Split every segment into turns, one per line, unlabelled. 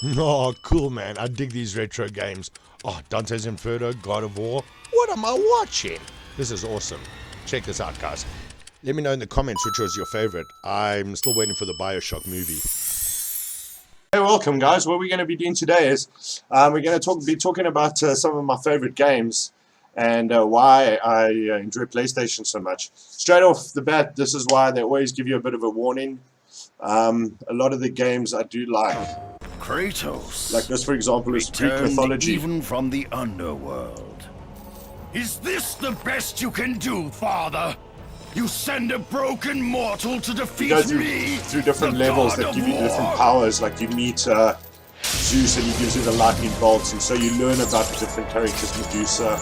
Oh, cool, man. I dig these retro games. Oh, Dante's Inferno, God of War. What am I watching? This is awesome. Check this out, guys. Let me know in the comments which was your favorite. I'm still waiting for the BioShock movie.
Hey, welcome, guys. What we're going to be doing today is we're going to be talking about some of my favorite games and why I enjoy PlayStation so much. Straight off the bat, this is why they always give you a bit of a warning. A lot of the games I do like.
Kratos.
Like this, for example, is Greek mythology.
Even from the underworld. Is this the best you can do, Father? You send a broken mortal to defeat me?
Through different levels that give you different powers. Like you meet Zeus and he gives you the lightning bolts, and so you learn about the different characters, Medusa.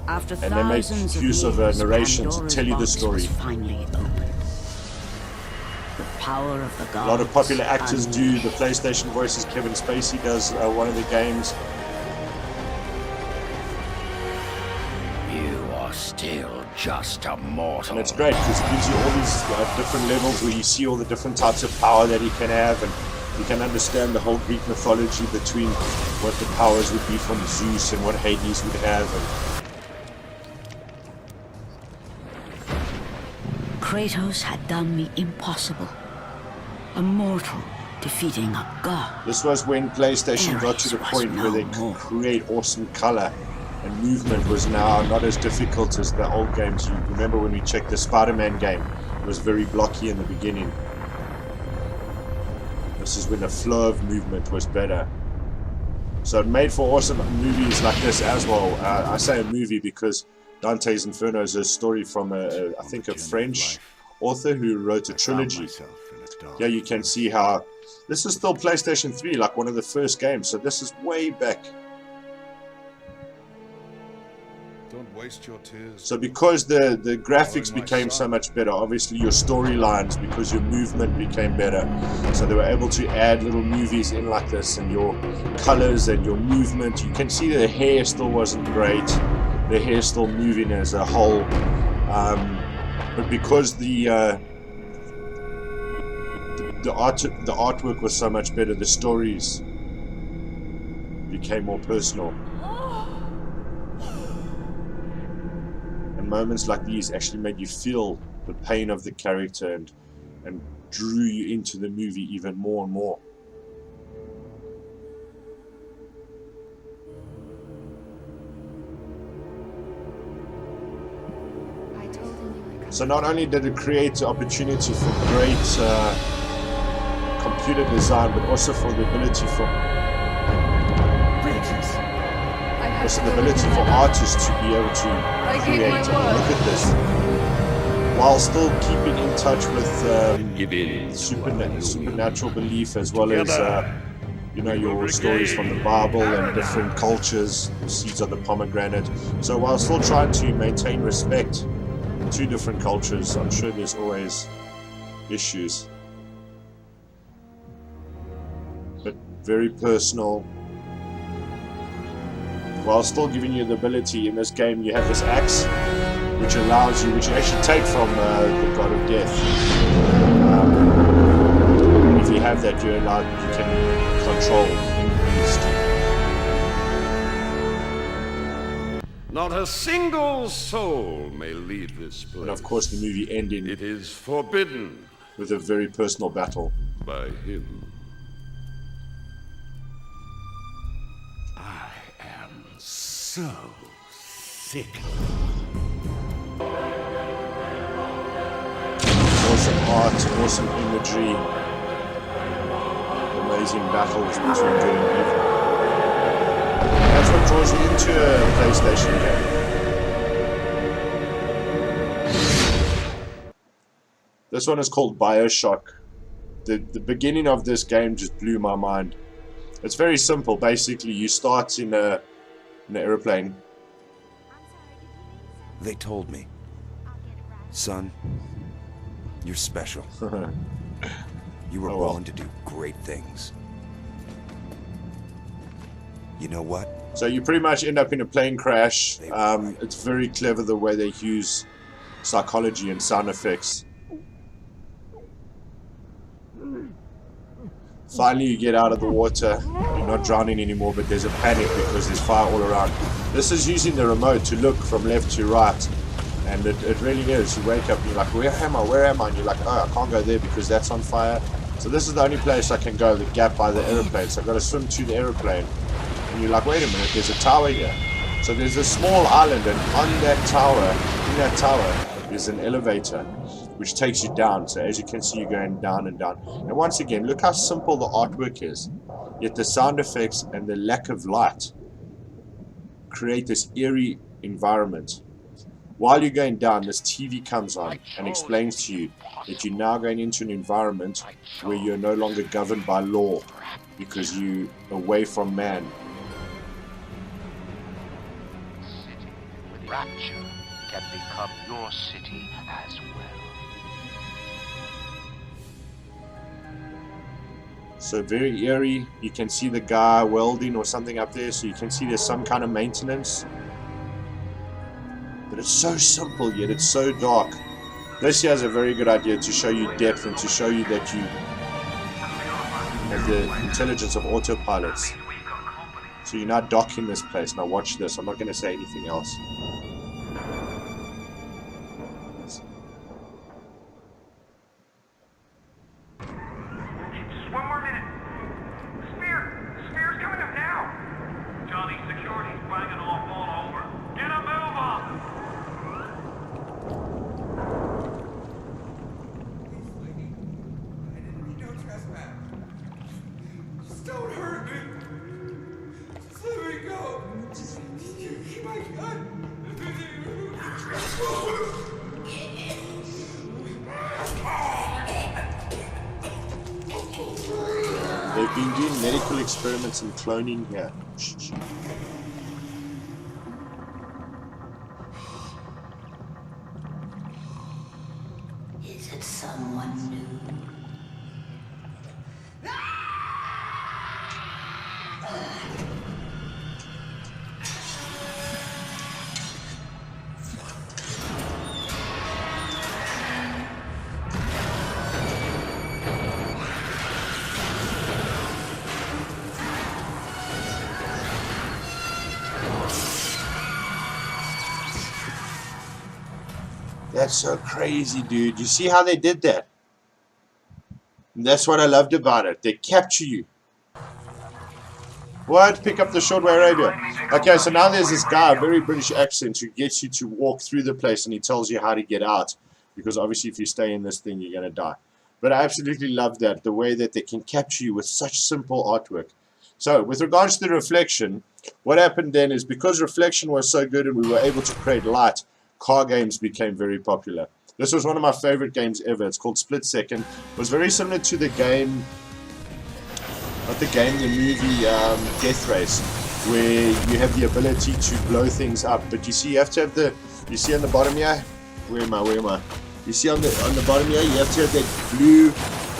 After
and they make use of a narration to tell you the story.
Power of the gods.
A lot of popular actors do the PlayStation voices. Kevin Spacey does one of the games.
You are still just a mortal.
And it's great because it gives you all these different levels where you see all the different types of power that he can have, and you can understand the whole Greek mythology between what the powers would be from Zeus and what Hades would have.
Kratos had done the impossible. A mortal defeating a god.
This was when PlayStation got to the point where they could create awesome color, and movement was now not as difficult as the old games. You remember when we checked the Spider-Man game, it was very blocky in the beginning. This is when the flow of movement was better. So it made for awesome movies like this as well. I say a movie because Dante's Inferno is a story from I think a French author who wrote a trilogy. Yeah, you can see how this is still PlayStation 3, like one of the first games. So this is way back.
Don't waste your tears.
So because the graphics became so much better, obviously your storylines, because your movement became better, so they were able to add little movies in like this, and your colors and your movement. You can see the hair still wasn't great. The hair still moving as a whole, but because the artwork was so much better, the stories became more personal. And moments like these actually made you feel the pain of the character and drew you into the movie even more and more. So not only did it create the opportunity for great computer design, but also for the ability for artists to be able to create. I mean, look at this, while still keeping in touch with supernatural belief, as well as you know, your stories from the Bible and different cultures, the seeds of the pomegranate. So while still trying to maintain respect to different cultures, I'm sure there's always issues, but very personal, while still giving you the ability. In this game you have this axe which allows you, which you actually take from the god of death. If you have that, you can control the beast.
Not a single soul may leave this place.
And of course the movie ending,
it is forbidden
with a very personal battle
by him. I am so sick.
Awesome art, awesome imagery, amazing battles between good and evil. That's what draws you into a PlayStation game. This one is called BioShock. The beginning of this game just blew my mind. It's very simple. Basically, you start in an airplane.
They told me, son, you're special. You were born to do great things. You know what?
So you pretty much end up in a plane crash. It's very clever the way they use psychology and sound effects. Finally, you get out of the water. You're not drowning anymore, but there's a panic because there's fire all around. This is using the remote to look from left to right. And it really is. You wake up and you're like, where am I? Where am I? And you're like, oh, I can't go there because that's on fire. So this is the only place I can go, the gap by the aeroplane. So I've got to swim to the aeroplane. And you're like, wait a minute, there's a tower here. So there's a small island, and on that tower, in that tower, is an elevator which takes you down. So as you can see, you're going down and down. And once again, look how simple the artwork is. Yet the sound effects and the lack of light create this eerie environment. While you're going down, this TV comes on and explains to you that you're now going into an environment where you're no longer governed by law because you're away from man.
Rapture can become your city as well.
So very eerie. You can see the guy welding or something up there, so you can see there's some kind of maintenance. But it's so simple, yet it's so dark. This here has a very good idea to show you depth and to show you that you have the intelligence of autopilots. So you're not docking this place. Now watch this. I'm not going to say anything else.
Just one more minute. The spear's coming up now. Johnny, security's banging off all over. Get a move on.
Don't hurt me. Just let me go. My God.
They've been doing medical experiments and cloning here.
Is it someone new?
That's so crazy, dude. You see how they did that? And that's what I loved about it. They capture you. What? Pick up the shortway Arabia. Okay, so now there's this guy, a very British accent, who gets you to walk through the place and he tells you how to get out. Because obviously if you stay in this thing, you're going to die. But I absolutely love that, the way that they can capture you with such simple artwork. So, with regards to the reflection, what happened then is because reflection was so good and we were able to create light, car games became very popular. This was one of my favorite games ever. It's called Split Second. It was very similar to the game, not the game, the movie Death Race, where you have the ability to blow things up. But you see, you have to have the, you see on the bottom here, where am I? You see on the bottom here, you have to have that blue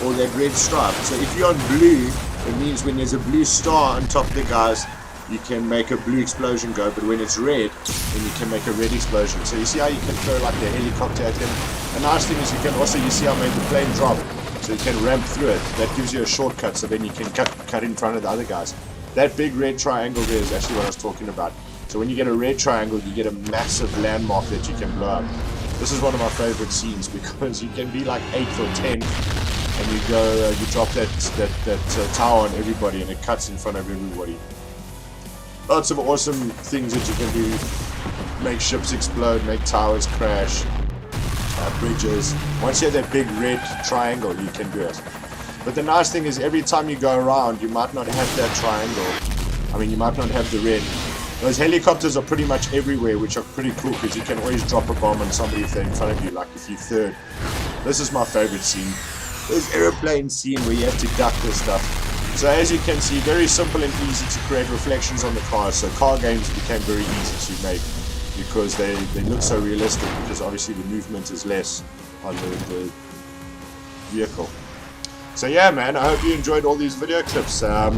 or that red stripe. So if you're on blue, it means when there's a blue star on top of the guys, you can make a blue explosion go, but when it's red, then you can make a red explosion. So you see how you can throw like the helicopter at them. The nice thing is you can also, you see how I made the plane drop, so you can ramp through it. That gives you a shortcut, so then you can cut in front of the other guys. That big red triangle there is actually what I was talking about. So when you get a red triangle, you get a massive landmark that you can blow up. This is one of my favorite scenes because you can be like 8th or 10th, and you go, you drop that tower on everybody, and it cuts in front of everybody. Lots of awesome things that you can do. Make ships explode, make towers crash, bridges. Once you have that big red triangle, you can do it. But the nice thing is every time you go around, you might not have that triangle. I mean, you might not have the red. Those helicopters are pretty much everywhere, which are pretty cool because you can always drop a bomb on somebody if they're in front of you, like if you're third. This is my favorite scene. This airplane scene where you have to duck this stuff. So as you can see, very simple and easy to create reflections on the cars. So car games became very easy to make because they look so realistic, because obviously the movement is less on the vehicle. So yeah, man, I hope you enjoyed all these video clips. I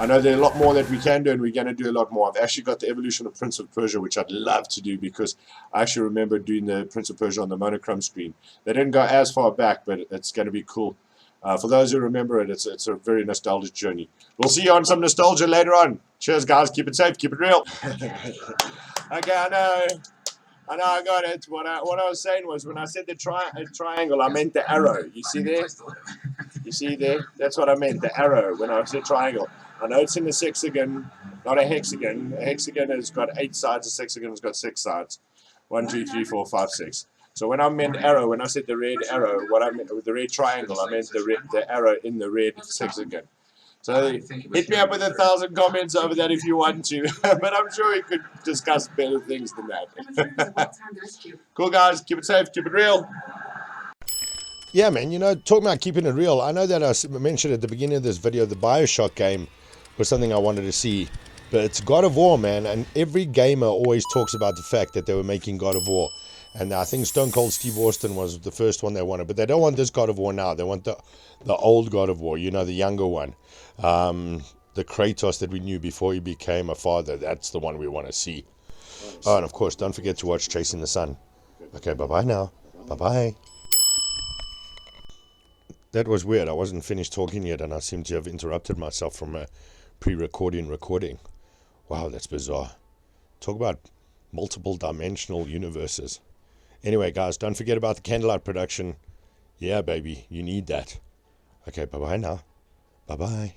know there are a lot more that we can do, and we're going to do a lot more. I've actually got the evolution of Prince of Persia, which I'd love to do, because I actually remember doing the Prince of Persia on the monochrome screen. They didn't go as far back, but it's going to be cool. For those who remember it, it's a very nostalgic journey. We'll see you on some nostalgia later on. Cheers, guys. Keep it safe. Keep it real. Okay, I know I got it. What I was saying was, when I said the triangle, I meant the arrow. You see there? You see there? That's what I meant, the arrow, when I said triangle. I know it's in a sexagon, not a hexagon. A hexagon has got 8 sides. A sexagon has got 6 sides. 1, 2, 3, 4, 5, 6. So when I meant arrow, when I said the red arrow, what I meant with the red triangle, I meant the arrow in the red hexagon. So hit me up with 1,000 comments over that if you want to. But I'm sure we could discuss better things than that. Cool, guys. Keep it safe. Keep it real.
Yeah, man, you know, talking about keeping it real, I know that I mentioned at the beginning of this video the Bioshock game was something I wanted to see. But it's God of War, man, and every gamer always talks about the fact that they were making God of War. And I think Stone Cold Steve Austin was the first one they wanted. But they don't want this God of War now. They want the old God of War, you know, the younger one. The Kratos that we knew before he became a father. That's the one we want to see. Oh, and of course, don't forget to watch Chasing the Sun. Okay, bye-bye now. Bye-bye. That was weird. I wasn't finished talking yet, and I seem to have interrupted myself from a pre-recording recording. Wow, that's bizarre. Talk about multiple dimensional universes. Anyway, guys, don't forget about the Candlelight production. Yeah, baby, you need that. Okay, bye-bye now. Bye-bye.